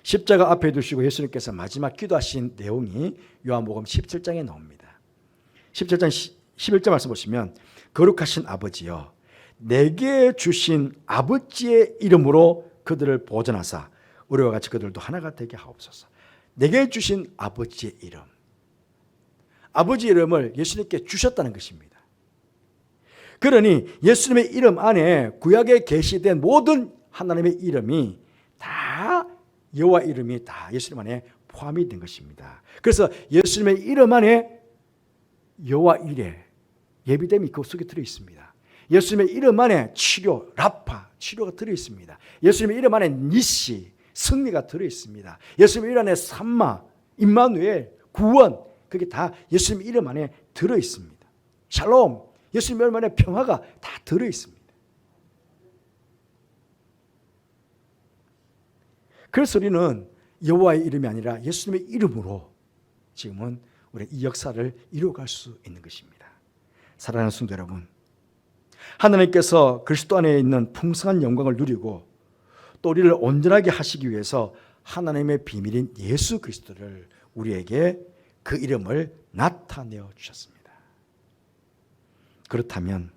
십자가 앞에 두시고 예수님께서 마지막 기도하신 내용이 요한복음 17장에 나옵니다. 17장 11절 말씀 보시면, 거룩하신 아버지여 내게 주신 아버지의 이름으로 그들을 보존하사 우리와 같이 그들도 하나가 되게 하옵소서. 내게 주신 아버지의 이름, 아버지의 이름을 예수님께 주셨다는 것입니다. 그러니 예수님의 이름 안에 구약에 계시된 모든 하나님의 이름이 다, 여호와 이름이 다 예수님 안에 포함이 된 것입니다. 그래서 예수님의 이름 안에 여호와 이레, 예비됨이 그 속에 들어 있습니다. 예수님의 이름 안에 치료, 라파, 치료가 들어 있습니다. 예수님의 이름 안에 니시, 승리가 들어 있습니다. 예수님의 이름 안에 삼마, 임마누엘, 구원, 그게 다 예수님 이름 안에 들어 있습니다. 샬롬, 예수님 이름 안에 평화가 다 들어 있습니다. 그래서 우리는 여호와의 이름이 아니라 예수님의 이름으로 지금은 우리 이 역사를 이루어갈 수 있는 것입니다. 사랑하는 성도 여러분, 하나님께서 그리스도 안에 있는 풍성한 영광을 누리고 또 우리를 온전하게 하시기 위해서 하나님의 비밀인 예수 그리스도를 우리에게 그 이름을 나타내어 주셨습니다. 그렇다면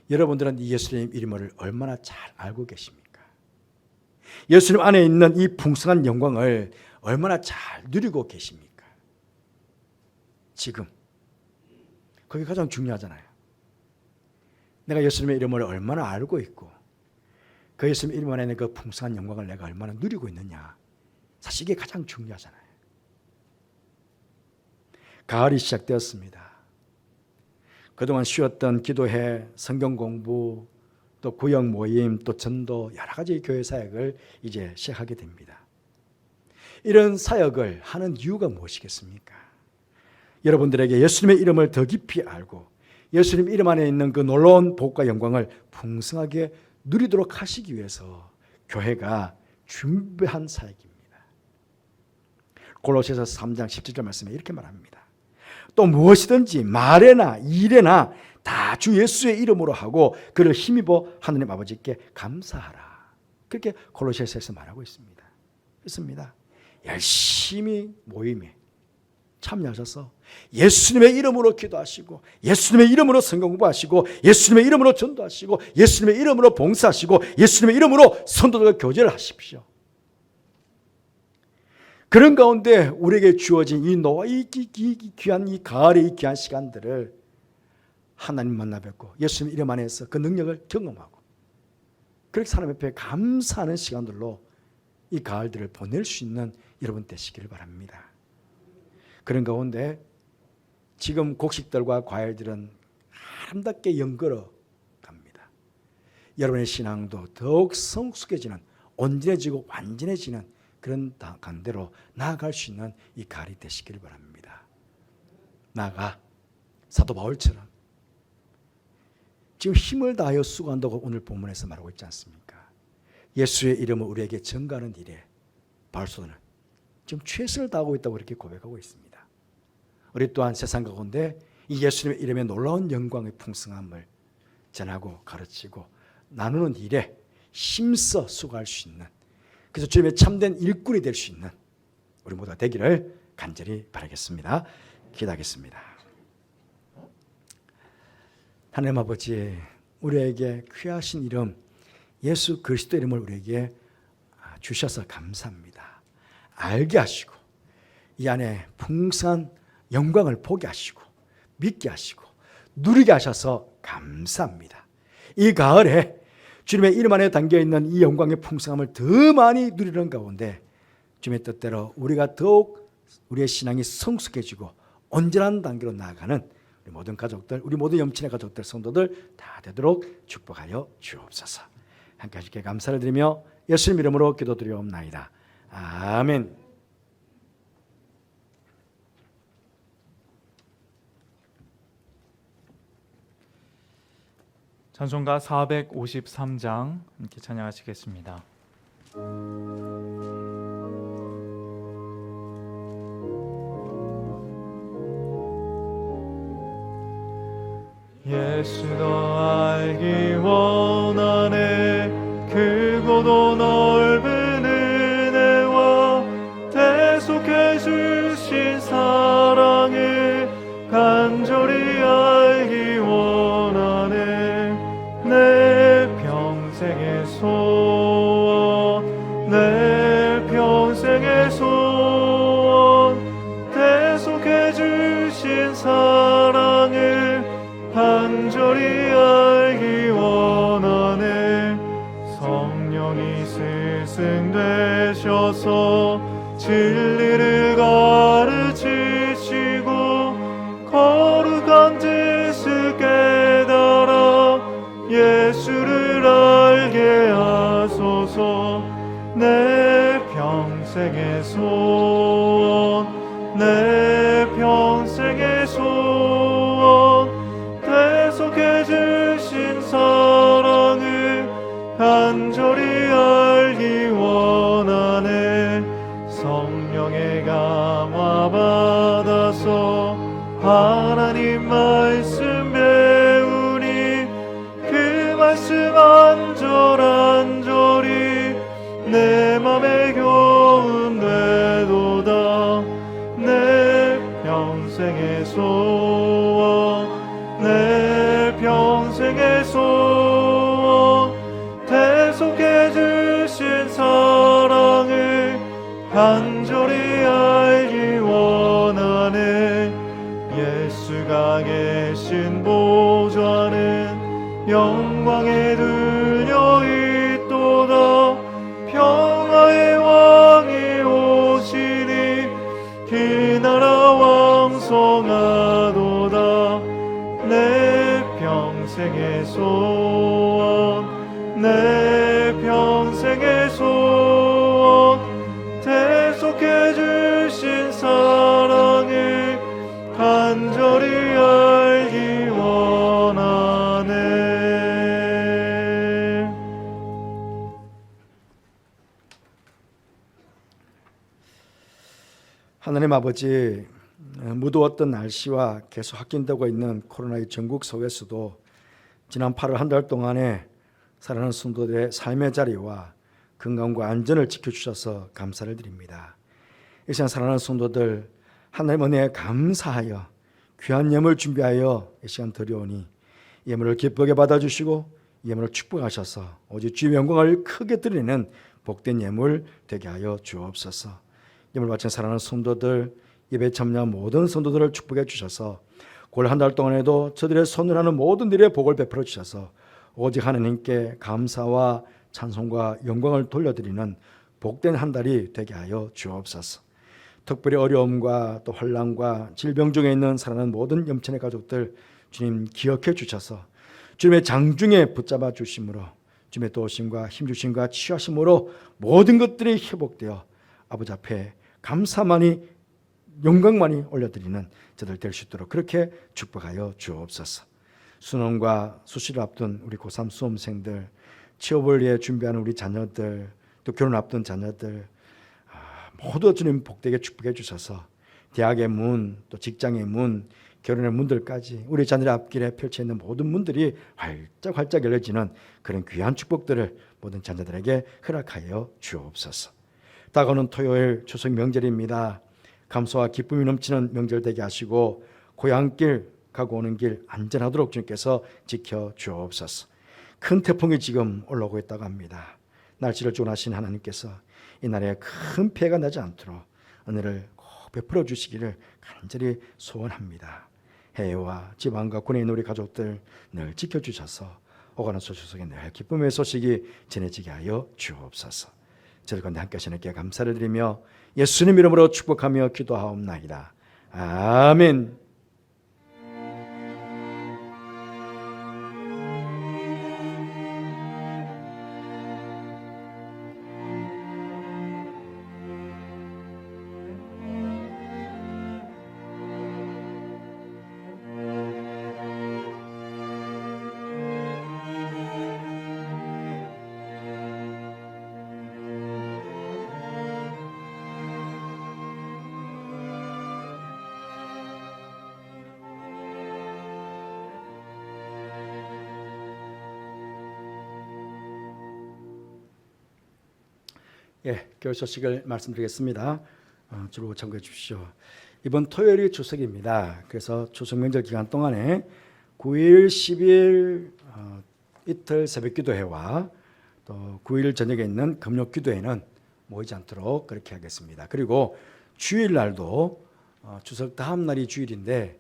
여러분들은 이 예수님 이름을 얼마나 잘 알고 계십니까? 예수님 안에 있는 이 풍성한 영광을 얼마나 잘 누리고 계십니까? 지금 그게 가장 중요하잖아요. 내가 예수님의 이름을 얼마나 알고 있고 그 예수님 이름 안에 있는 그 풍성한 영광을 내가 얼마나 누리고 있느냐, 사실 이게 가장 중요하잖아요. 가을이 시작되었습니다. 그동안 쉬었던 기도회, 성경 공부, 또 구역 모임, 또 전도, 여러 가지 교회 사역을 이제 시작하게 됩니다. 이런 사역을 하는 이유가 무엇이겠습니까? 여러분들에게 예수님의 이름을 더 깊이 알고 예수님 이름 안에 있는 그 놀라운 복과 영광을 풍성하게 누리도록 하시기 위해서 교회가 준비한 사역입니다. 골로새서 3장 17절 말씀에 이렇게 말합니다. 또 무엇이든지 말에나 일에나 다 주 예수의 이름으로 하고 그를 힘입어 하나님 아버지께 감사하라. 그렇게 골로새서에서 말하고 있습니다. 그렇습니다. 열심히 모임에 참여하셔서 예수님의 이름으로 기도하시고 예수님의 이름으로 성경 공부하시고 예수님의 이름으로 전도하시고 예수님의 이름으로 봉사하시고 예수님의 이름으로 성도들과 교제를 하십시오. 그런 가운데 우리에게 주어진 이 노아, 이 귀한 이 가을의 이 귀한 시간들을 하나님 만나 뵙고 예수님 이름 안에서 그 능력을 경험하고 그렇게 사람 옆에 감사하는 시간들로 이 가을들을 보낼 수 있는 여러분 되시기를 바랍니다. 그런 가운데 지금 곡식들과 과일들은 아름답게 연걸어 갑니다. 여러분의 신앙도 더욱 성숙해지는, 온전해지고 완전해지는 그런 간대로 나아갈 수 있는 이 가을이 되시기를 바랍니다. 나아가 사도 바울처럼 지금 힘을 다하여 수고한다고 오늘 본문에서 말하고 있지 않습니까? 예수의 이름을 우리에게 전가하는 일에 바울서는 지금 최선을 다하고 있다고 이렇게 고백하고 있습니다. 우리 또한 세상 가운데 이 예수님의 이름의 놀라운 영광의 풍성함을 전하고 가르치고 나누는 일에 힘써 수고할 수 있는, 그래서 주님의 참된 일꾼이 될 수 있는 우리 모두가 되기를 간절히 바라겠습니다. 기도하겠습니다. 하나님 아버지, 우리에게 귀하신 이름 예수 그리스도 이름을 우리에게 주셔서 감사합니다. 알게 하시고 이 안에 풍성한 영광을 보게 하시고 믿게 하시고 누리게 하셔서 감사합니다. 이 가을에 주님의 이름 안에 담겨있는 이 영광의 풍성함을 더 많이 누리는 가운데 주님의 뜻대로 우리가 더욱 우리의 신앙이 성숙해지고 온전한 단계로 나아가는 우리 모든 가족들, 우리 모든 염친의 가족들, 성도들 다 되도록 축복하여 주옵소서. 함께 하시기에 감사를 드리며 예수님 이름으로 기도드리옵나이다. 아멘. 찬송가 453장 함께 찬양하시겠습니다. 예수 더 알기 원하네. 크고도 넓은 은혜와 대속해 주신 사랑을 간절히 알기 원하네. 내 평생의 소원, 내 평생의 소원, 대속해 주신 사랑을 간절히 알기 원하네. 성령이 스승되셔서 진리를 가르치시고 거룩한 뜻을 깨달아 예수를 알게 하소서. 내 평생의 소원, 내 평생의 소원, 대속해 주신 사랑을 간절히 알기 원하네. 성령의 감화 받아서 하나님 말씀 배우니 그 말씀 안절안절이 내 맘에 교훈 되도다. 내 평생의 소원, 내 평생의 소원, 대속해 주신 사랑을 간절히 알기 원하네. 예수가 계신 보좌는 영광에 들려 있도다. 평화의 왕이 오시니 그 나라 왕성하도다. 내 평생의 소원, 내 평생의 소원, 대속해 주신 사랑을 간절히 알기 원하네. 하나님 아버지, 무더웠던 날씨와 계속 확진되고 있는 코로나의 전국 속에서도 지난 8월 한 달 동안에 살아가는 성도들의 삶의 자리와 건강과 안전을 지켜주셔서 감사를 드립니다. 이 시간 살아가는 성도들 하나님 은혜에 감사하여 귀한 예물 준비하여 이 시간 드려오니 예물을 기쁘게 받아주시고 예물을 축복하셔서 오직 주의 영광을 크게 드리는 복된 예물 되게 하여 주옵소서. 예물 바친 사랑하는 성도들, 예배 참여한 모든 성도들을 축복해 주셔서 올 한 달 동안에도 저들의 손을 하는 모든 일에 복을 베풀어 주셔서 오직 하나님께 감사와 찬송과 영광을 돌려드리는 복된 한 달이 되게 하여 주옵소서. 특별히 어려움과 또 혼란과 질병 중에 있는 사랑하는 모든 염친의 가족들 주님 기억해 주셔서 주님의 장중에 붙잡아 주심으로 주님의 도우심과 힘주심과 치유하심으로 모든 것들이 회복되어 아버지 앞에 감사만이 영광만이 올려드리는 저들 될 수 있도록 그렇게 축복하여 주옵소서. 수능과 수시를 앞둔 우리 고3 수험생들, 취업을 위해 준비하는 우리 자녀들, 또 결혼 앞둔 자녀들 모두 주님 복되게 축복해 주셔서 대학의 문, 또 직장의 문, 결혼의 문들까지 우리 자녀의 앞길에 펼쳐 있는 모든 문들이 활짝 열려지는 그런 귀한 축복들을 모든 자녀들에게 허락하여 주옵소서. 다가오는 토요일 추석 명절입니다. 감사와 기쁨이 넘치는 명절 되게 하시고 고향길 가고 오는 길 안전하도록 주님께서 지켜 주옵소서. 큰 태풍이 지금 올라오고 있다고 합니다. 날씨를 주관하신 하나님께서 이 날에 큰 피해가 나지 않도록 은혜를 꼭 베풀어 주시기를 간절히 소원합니다. 해외와 지방과 군에 있는 우리 가족들 늘 지켜주셔서 오가는 소식에 늘 기쁨의 소식이 전해지게 하여 주옵소서. 저들 가운데 함께 하시는 께 감사를 드리며 예수님 이름으로 축복하며 기도하옵나이다. 아멘. 교회 소식을 말씀드리겠습니다. 주로 참고해 주십시오. 이번 토요일이 추석입니다. 그래서 추석 명절 기간 동안에 9일, 10일 이틀 새벽기도회와 또 9일 저녁에 있는 금요기도회는 모이지 않도록 그렇게 하겠습니다. 그리고 주일날도 추석 다음 날이 주일인데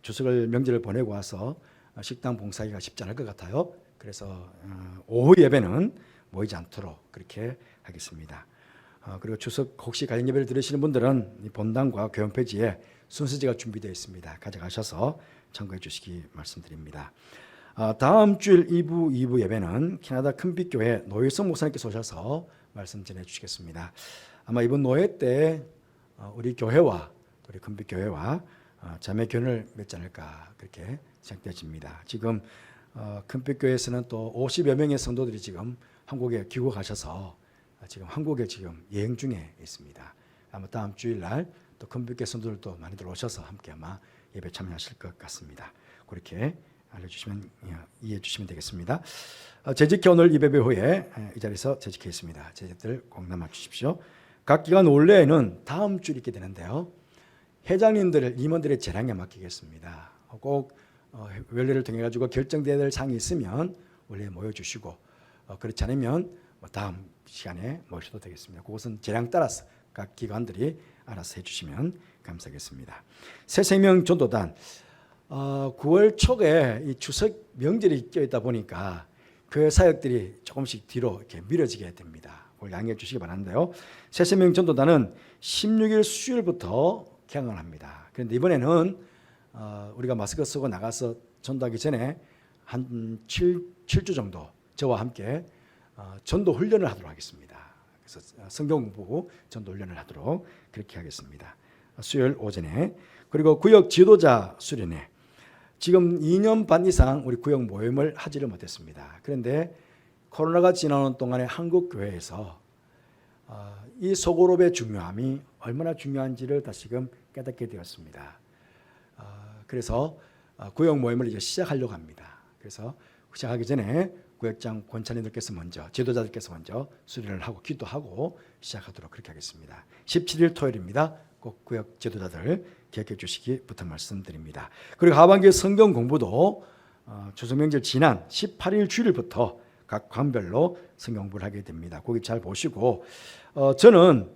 추석을 명절을 보내고 와서 식당 봉사하기가 쉽지 않을 것 같아요. 그래서 오후 예배는 모이지 않도록 그렇게 하겠습니다. 그리고 추석 혹시 가정 예배를 들으시는 분들은 이 본당과 교회 홈페이지에 순서지가 준비되어 있습니다. 가져가셔서 참고해 주시기 말씀드립니다. 다음 주일 2부 예배는 캐나다 큰빛교회 노일성 목사님께서 오셔서 말씀 전해 주시겠습니다. 아마 이번 노예 때 우리 교회와 우리 큰빛교회와 자매 교회를 맺지 않을까 그렇게 생각되어집니다. 지금 큰빛교회에서는 또 50여 명의 성도들이 지금 한국에 귀국하셔서 지금 한국에 지금 여행 중에 있습니다. 아마 다음 주일날 또 큰빛교회 성도들도 많이들 오셔서 함께 아마 예배 참여하실 것 같습니다. 그렇게 알려주시면 이해해 주시면 되겠습니다. 재직회 오늘 예배 후에 이 자리에서 재직회 있습니다. 재직들 꼭 남아 주십시오. 각 기관 원래는 다음 주에 있게 되는데요. 회장님들, 임원들의 재량에 맡기겠습니다. 꼭 원래를 통해 가지고 결정되어야 될 사항이 있으면 원래 모여주시고 그렇지 않으면 다음 시간에 모셔도 되겠습니다. 그것은 재량 따라서 각 기관들이 알아서 해주시면 감사하겠습니다. 새생명 전도단 9월 초에 이 추석 명절이 껴있다 보니까 교회 사역들이 조금씩 뒤로 이렇게 미뤄지게 됩니다. 그걸 양해해 주시기 바라는데요. 새생명 전도단은 16일 수요일부터 개강을 합니다. 그런데 이번에는 우리가 마스크 쓰고 나가서 전도하기 전에 한 7주 정도 저와 함께 전도 훈련을 하도록 하겠습니다. 그래서 성경 공부 전도 훈련을 하도록 그렇게 하겠습니다. 수요일 오전에. 그리고 구역 지도자 수련회. 지금 2년 반 이상 우리 구역 모임을 하지를 못했습니다. 그런데 코로나가 지나는 동안에 한국 교회에서 이 소그룹의 중요함이 얼마나 중요한지를 다시금 깨닫게 되었습니다. 그래서 구역 모임을 이제 시작하려고 합니다. 그래서 시작하기 전에 구역장 권찬이들께서 먼저 지도자들께서 먼저 수련을 하고 기도하고 시작하도록 그렇게 하겠습니다. 17일 토요일입니다. 꼭 구역 지도자들 기억해 주시기 부탁 말씀드립니다. 그리고 하반기 성경 공부도 추석 명절 지난 18일 주일부터 각 관별로 성경 공부를 하게 됩니다. 거기 잘 보시고 저는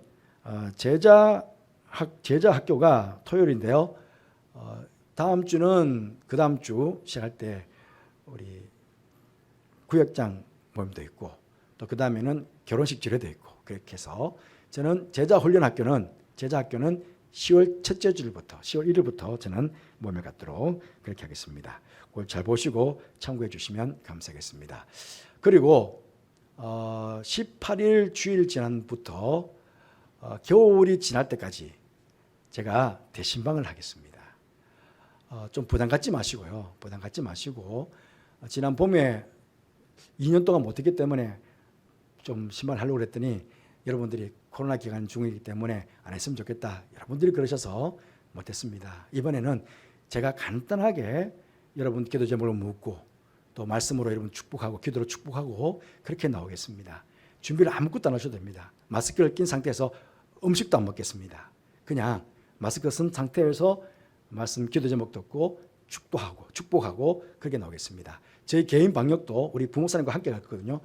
제자 학교가 토요일인데요. 다음 주는 그 다음 주 시작할 때 우리 구역장 모임도 있고 또 그 다음에는 결혼식 지례도 있고 그렇게 해서 저는 제자 학교는 10월 첫째 주일부터 10월 1일부터 저는 모임을 갖도록 그렇게 하겠습니다. 그걸 잘 보시고 참고해 주시면 감사하겠습니다. 그리고 18일 주일 지난부터 겨울이 지날 때까지 제가 대신방을 하겠습니다. 좀 부담 갖지 마시고요. 부담 갖지 마시고 지난 봄에 2년 동안 못했기 때문에 좀 신방을 하려고 했더니 여러분들이 코로나 기간 중이기 때문에 안 했으면 좋겠다. 여러분들이 그러셔서 못했습니다. 이번에는 제가 간단하게 여러분 기도 제목을 묻고 또 말씀으로 여러분 축복하고 기도로 축복하고 그렇게 나오겠습니다. 준비를 아무것도 안 하셔도 됩니다. 마스크를 낀 상태에서 음식도 안 먹겠습니다. 그냥 마스크 쓴 상태에서 말씀 기도 제목 듣고 축복하고 그렇게 나오겠습니다. 저희 개인 방역도 우리 부목사님과 함께 갈 거거든요.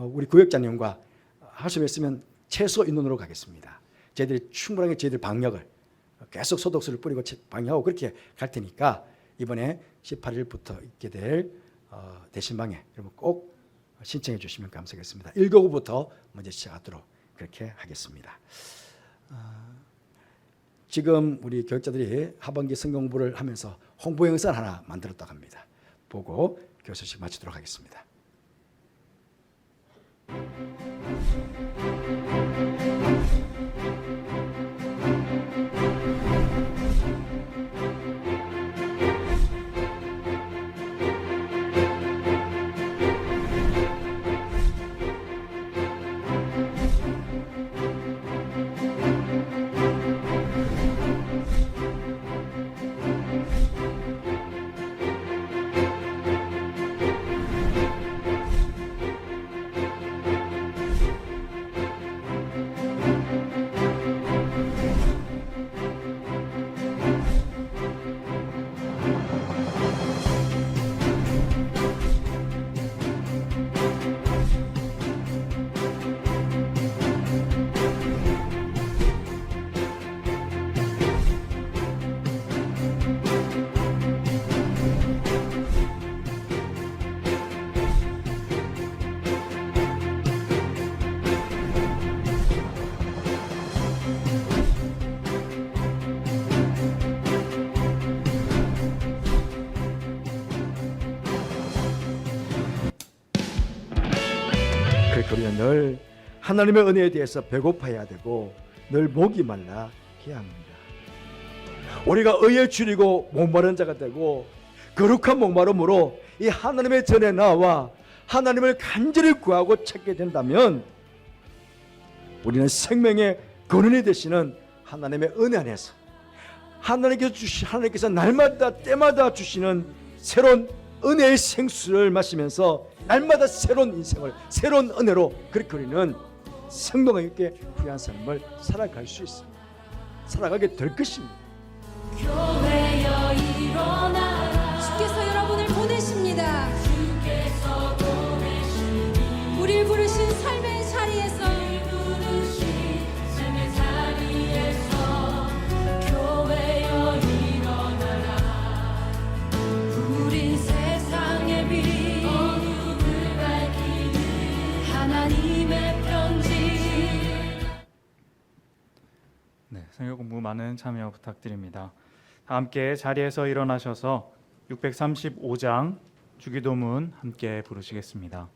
우리 구역장님과 할 수 있으면 최소 인원으로 가겠습니다. 저희들이 충분하게 저희들 방역을 계속 소독수를 뿌리고 방해하고 그렇게 갈 테니까 이번에 18일부터 있게 될 대신방에 여러분 꼭 신청해 주시면 감사하겠습니다. 1교구부터 먼저 시작하도록 그렇게 하겠습니다. 지금 우리 교육자들이 하반기 성경 공부를 하면서 홍보 영상 하나 만들었다고 합니다. 보고 교수식 마치도록 하겠습니다. 그러니까 우리는 늘 하나님의 은혜에 대해서 배고파야 되고 늘 목이 말라 해야 합니다. 우리가 의에 줄이고 목마른 자가 되고 거룩한 목마름으로 이 하나님의 전에 나와 하나님을 간절히 구하고 찾게 된다면 우리는 생명의 근원이 되시는 하나님의 은혜 안에서 하나님께서 날마다 때마다 주시는 새로운 은혜의 생수를 마시면서 날마다 새로운 인생을 새로운 은혜로 그렇게 우리는 생동감 있게 귀한 삶을 살아갈 수 있습니다. 살아가게 될 것입니다. 교회여 일어나라. 주께서 여러분을 보내십니다. 주께서 보내시니 우리를 부르신 삶의 자리에서 교회여 일어나라. 우린 세상의 빛 어둠을 밝히는 하나님의 편지. 네, 성경 공부 많은 참여 부탁드립니다. 다 함께 자리에서 일어나셔서 635장 주기도문 함께 부르시겠습니다.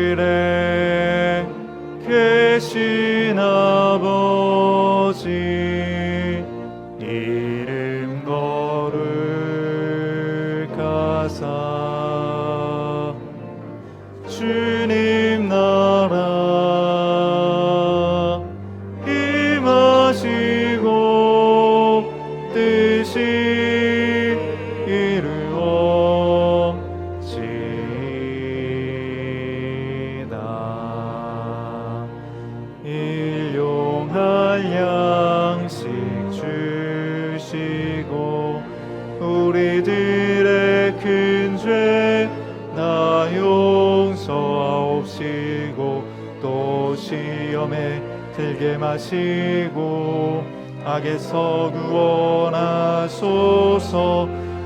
하늘에 계신 아버지 이름 거룩하사 주님 나라 임하시고 뜻이 이루어지이다. 일용할 양식 주시고 우리들의 큰 죄 나 용서하옵시고 또 시험에 들게 마시고 악에서 구원하소서.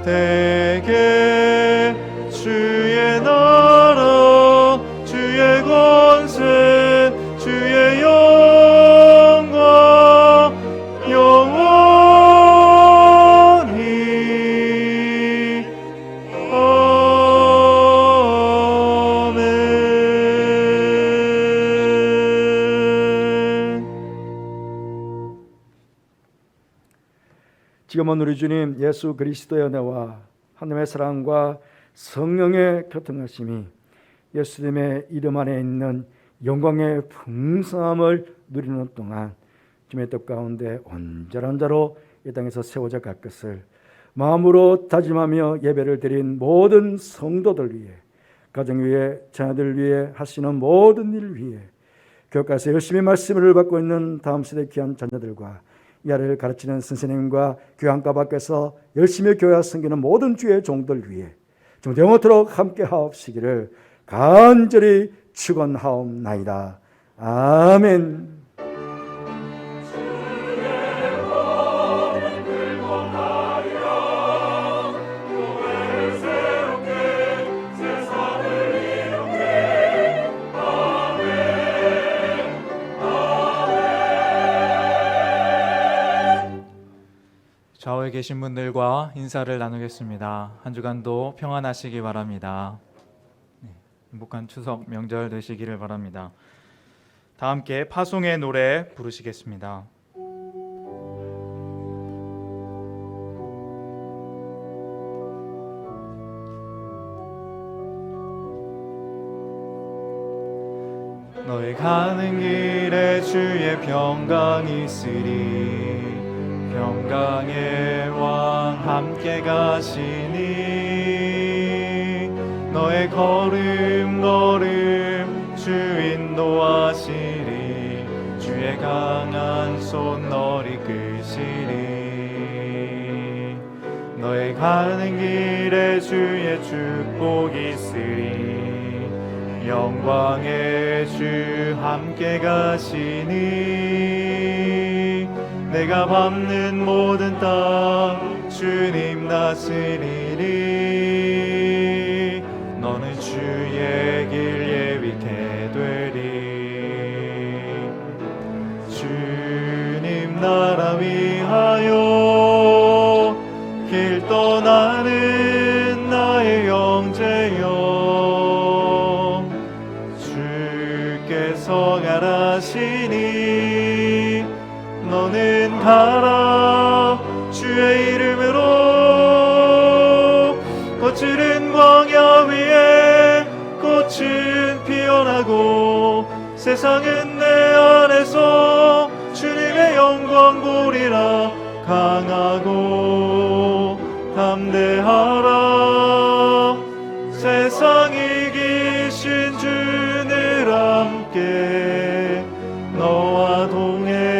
대개 주의 나라 주의 권세 주의 영광 영원히 아멘. 지금은 우리 주님 예수 그리스도의 은혜와 하나님의 사랑과 성령의 교통하심이 예수님의 이름 안에 있는 영광의 풍성함을 누리는 동안 주님의 뜻 가운데 온전한 자로 이 땅에서 세워져 갈 것을 마음으로 다짐하며 예배를 드린 모든 성도들 위해, 가정 위해, 자녀들 위해, 하시는 모든 일 위해, 교육가에서 열심히 말씀을 받고 있는 다음 세대 귀한 자녀들과 야를 가르치는 선생님과 교양과 밖에서 열심히 교회와 섬기는 모든 주의 종들 위해 좀 영원토록 함께 하옵시기를 간절히 축원하옵나이다. 아멘. 좌우에 계신 분들과 인사를 나누겠습니다. 한 주간도 평안하시기 바랍니다. 행복한 추석 명절 되시기를 바랍니다. 다 함께 파송의 노래 부르시겠습니다. 너의 가는 길에 주의 평강이 있으리 평강의 왕 함께 가시니 너의 걸음 주 인도하시리 주의 강한 손 너를 이끄시리 너의 가는 길에 주의 축복이 있으리 영광의 주 함께 가시니 내가 밟는 모든 땅 주님 다스리리 너는 주의 길 예비케 되리 주님 나라 위하여 길 떠나는 나의 형제여 주께서 가라시니 너는 가라 주의 이름으로 거칠은 광야 위에 꽃은 피어나고 세상은 내 안에서 주님의 영광 보리라 강하고 담대하라 세상 이기신 주늘 함께 너와 동행하시며